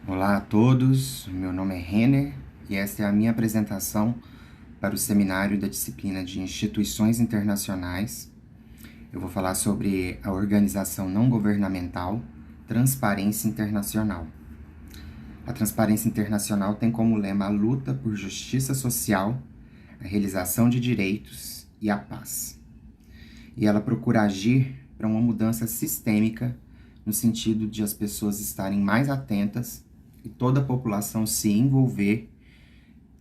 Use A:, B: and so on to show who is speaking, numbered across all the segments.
A: Olá a todos, meu nome é Renner e esta é a minha apresentação para o seminário da disciplina de Instituições Internacionais. Eu vou falar sobre a organização não governamental Transparência Internacional. A Transparência Internacional tem como lema a luta por justiça social, a realização de direitos e a paz. E ela procura agir para uma mudança sistêmica no sentido de as pessoas estarem mais atentas e toda a população se envolver,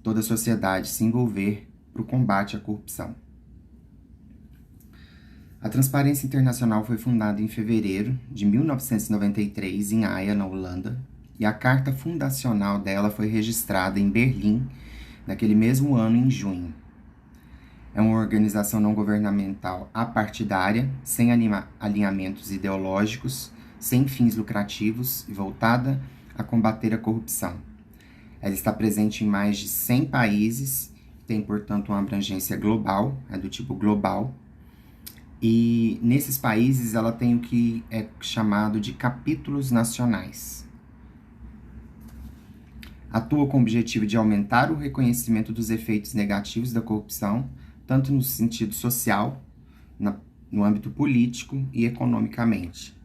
A: toda a sociedade se envolver para o combate à corrupção. A Transparência Internacional foi fundada em fevereiro de 1993 em Haia, na Holanda, e a carta fundacional dela foi registrada em Berlim, naquele mesmo ano, em junho. É uma organização não governamental apartidária, sem alinhamentos ideológicos, sem fins lucrativos e voltada a combater a corrupção. Ela está presente em mais de 100 países, tem, portanto, uma abrangência global, é do tipo global, e nesses países ela tem o que é chamado de capítulos nacionais. Atua com o objetivo de aumentar o reconhecimento dos efeitos negativos da corrupção, tanto no sentido social, no âmbito político e economicamente.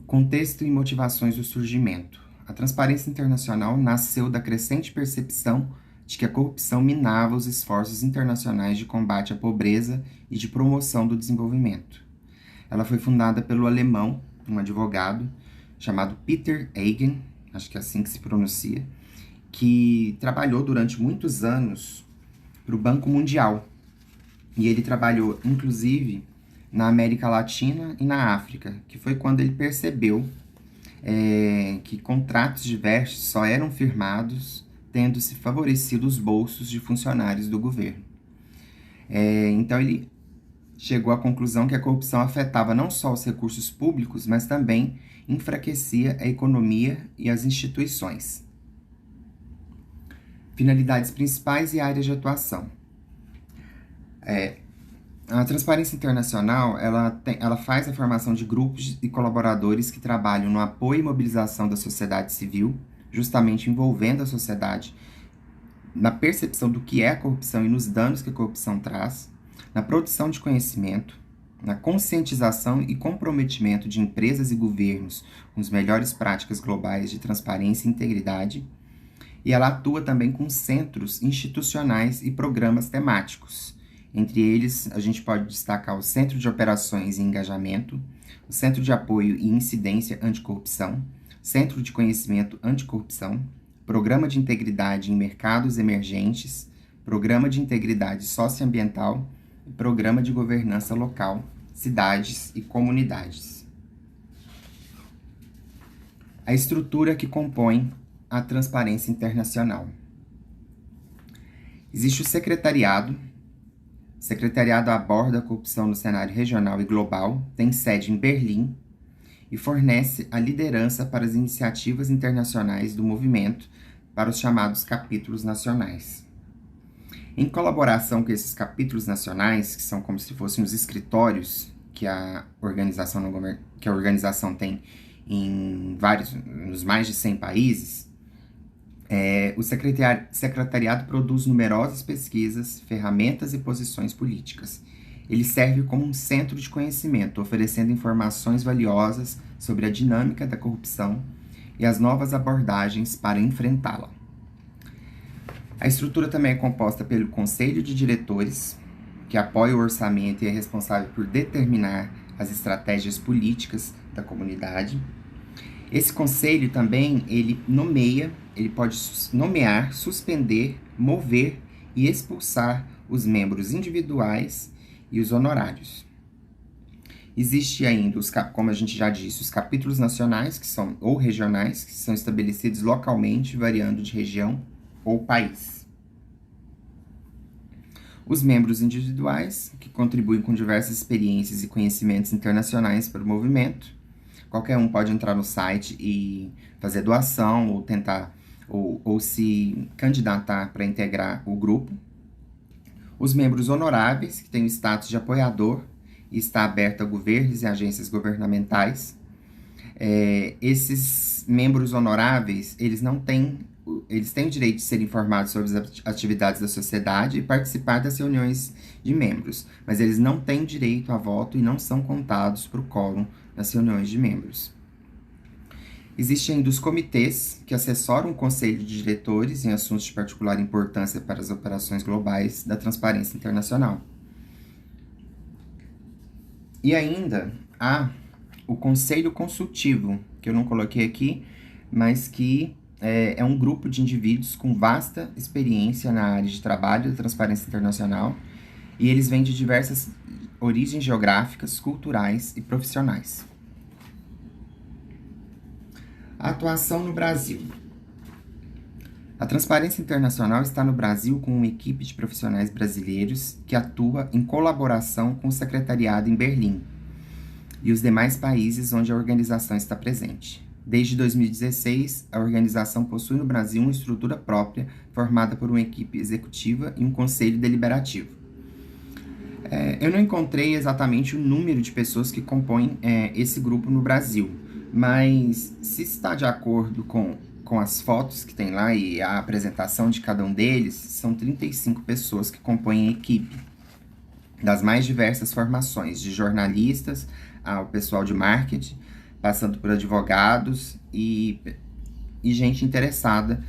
A: Contexto e motivações do surgimento. A Transparência Internacional nasceu da crescente percepção de que a corrupção minava os esforços internacionais de combate à pobreza e de promoção do desenvolvimento. Ela foi fundada pelo alemão, um advogado, chamado Peter Eigen, acho que é assim que se pronuncia, que trabalhou durante muitos anos para o Banco Mundial. E ele trabalhou, inclusive, na América Latina e na África, que foi quando ele percebeu que contratos diversos só eram firmados tendo-se favorecido os bolsos de funcionários do governo. Então ele chegou à conclusão que a corrupção afetava não só os recursos públicos, mas também enfraquecia a economia e as instituições. Finalidades principais e áreas de atuação. A Transparência Internacional, ela faz a formação de grupos e colaboradores que trabalham no apoio e mobilização da sociedade civil, justamente envolvendo a sociedade na percepção do que é a corrupção e nos danos que a corrupção traz, na produção de conhecimento, na conscientização e comprometimento de empresas e governos com as melhores práticas globais de transparência e integridade, e ela atua também com centros institucionais e programas temáticos. Entre eles, a gente pode destacar o Centro de Operações e Engajamento, o Centro de Apoio e Incidência Anticorrupção, Centro de Conhecimento Anticorrupção, Programa de Integridade em Mercados Emergentes, Programa de Integridade Socioambiental e Programa de Governança Local, Cidades e Comunidades. A estrutura que compõe a Transparência Internacional. Existe o secretariado. O secretariado aborda a corrupção no cenário regional e global, tem sede em Berlim e fornece a liderança para as iniciativas internacionais do movimento para os chamados capítulos nacionais. Em colaboração com esses capítulos nacionais, que são como se fossem os escritórios que a organização tem nos mais de 100 países, o secretariado produz numerosas pesquisas, ferramentas e posições políticas. Ele serve como um centro de conhecimento, oferecendo informações valiosas sobre a dinâmica da corrupção e as novas abordagens para enfrentá-la. A estrutura também é composta pelo Conselho de Diretores, que apoia o orçamento e é responsável por determinar as estratégias políticas da comunidade. Esse conselho também, ele pode nomear, suspender, mover e expulsar os membros individuais e os honorários. Existe ainda, como a gente já disse, os capítulos nacionais, ou regionais, que são estabelecidos localmente, variando de região ou país. Os membros individuais, que contribuem com diversas experiências e conhecimentos internacionais para o movimento. Qualquer um pode entrar no site e fazer doação ou tentar ou se candidatar para integrar o grupo. Os membros honoráveis, que têm o status de apoiador e está aberto a governos e agências governamentais. Esses Esses membros honoráveis, eles têm o direito de ser informados sobre as atividades da sociedade e participar das reuniões de membros, mas eles não têm direito a voto e não são contados para o quórum nas reuniões de membros. Existem ainda os comitês, que assessoram o conselho de diretores em assuntos de particular importância para as operações globais da transparência internacional. E ainda há o conselho consultivo, que eu não coloquei aqui, mas que é um grupo de indivíduos com vasta experiência na área de trabalho da transparência internacional, e eles vêm de diversas origens geográficas, culturais e profissionais. A atuação no Brasil. A Transparência Internacional está no Brasil com uma equipe de profissionais brasileiros que atua em colaboração com o secretariado em Berlim e os demais países onde a organização está presente. Desde 2016, a organização possui no Brasil uma estrutura própria, formada por uma equipe executiva e um conselho deliberativo. Eu não encontrei exatamente o número de pessoas que compõem esse grupo no Brasil, mas se está de acordo com as fotos que tem lá e a apresentação de cada um deles, são 35 pessoas que compõem a equipe, das mais diversas formações, de jornalistas ao pessoal de marketing, passando por advogados e gente interessada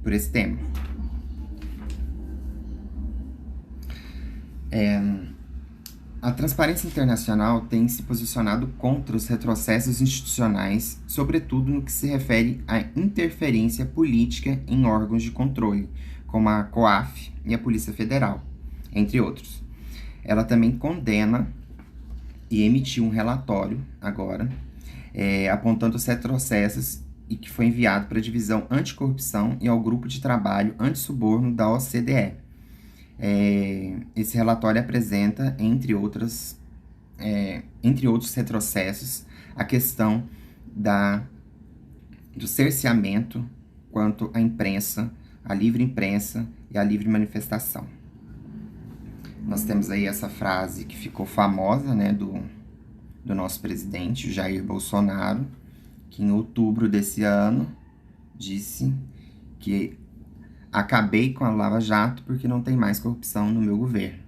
A: por esse tema. A Transparência Internacional tem se posicionado contra os retrocessos institucionais, sobretudo no que se refere à interferência política em órgãos de controle, como a COAF e a Polícia Federal, entre outros. Ela também condena e emitiu um relatório agora, apontando os retrocessos e que foi enviado para a Divisão Anticorrupção e ao Grupo de Trabalho Antissuborno da OCDE. Esse relatório apresenta, entre outros retrocessos, a questão do cerceamento quanto à imprensa, à livre imprensa e à livre manifestação. Nós temos aí essa frase que ficou famosa, né, do nosso presidente, Jair Bolsonaro, que em outubro desse ano disse que acabei com a Lava Jato porque não tem mais corrupção no meu governo.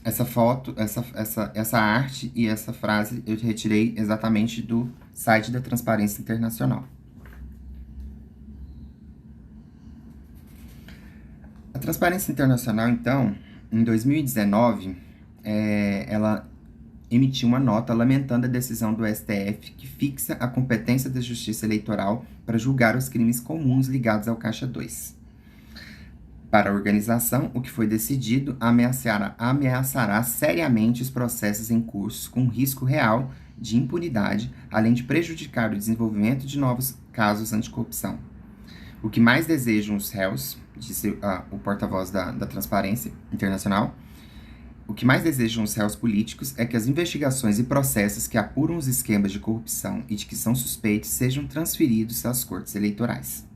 A: Essa foto, essa arte e essa frase eu retirei exatamente do site da Transparência Internacional. A Transparência Internacional, então, em 2019, ela emitiu uma nota lamentando a decisão do STF que fixa a competência da Justiça Eleitoral para julgar os crimes comuns ligados ao Caixa 2. Para a organização, o que foi decidido ameaçará seriamente os processos em curso com risco real de impunidade, além de prejudicar o desenvolvimento de novos casos anticorrupção. O que mais desejam os réus, disse o porta-voz da Transparência Internacional, o que mais desejam os réus políticos é que as investigações e processos que apuram os esquemas de corrupção e de que são suspeitos sejam transferidos às cortes eleitorais.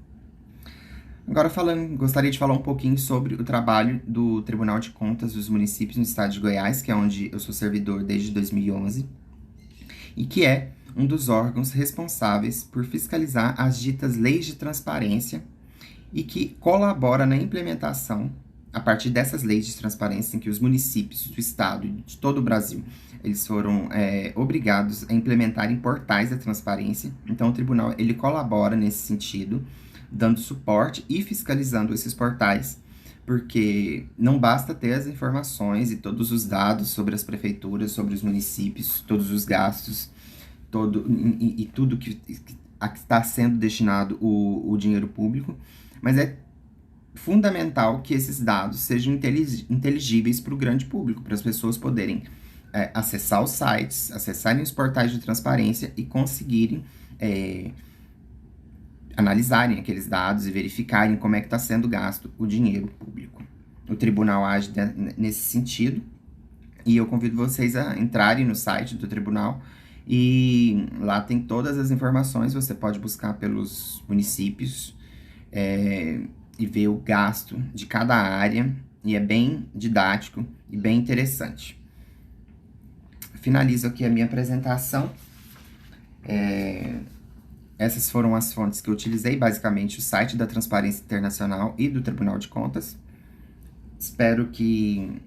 A: Agora, gostaria de falar um pouquinho sobre o trabalho do Tribunal de Contas dos Municípios no estado de Goiás, que é onde eu sou servidor desde 2011, e que é um dos órgãos responsáveis por fiscalizar as ditas leis de transparência e que colabora na implementação, a partir dessas leis de transparência, em que os municípios do estado e de todo o Brasil, eles foram obrigados a implementarem portais da transparência. Então, o tribunal ele colabora nesse sentido, dando suporte e fiscalizando esses portais, porque não basta ter as informações e todos os dados sobre as prefeituras, sobre os municípios, todos os gastos, tudo que está sendo destinado o dinheiro público, mas é fundamental que esses dados sejam inteligíveis para o grande público, para as pessoas poderem acessar os sites, acessarem os portais de transparência e conseguirem analisarem aqueles dados e verificarem como é que está sendo gasto o dinheiro público. O tribunal age nesse sentido e eu convido vocês a entrarem no site do tribunal e lá tem todas as informações, você pode buscar pelos municípios e ver o gasto de cada área, e é bem didático e bem interessante. Finalizo aqui a minha apresentação. Essas foram as fontes que eu utilizei, basicamente o site da Transparência Internacional e do Tribunal de Contas. Espero que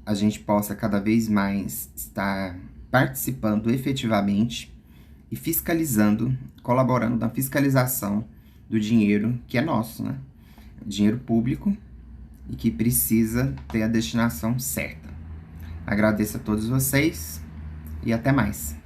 A: a gente possa cada vez mais estar participando efetivamente e fiscalizando, colaborando na fiscalização do dinheiro que é nosso, né? Dinheiro público e que precisa ter a destinação certa. Agradeço a todos vocês e até mais.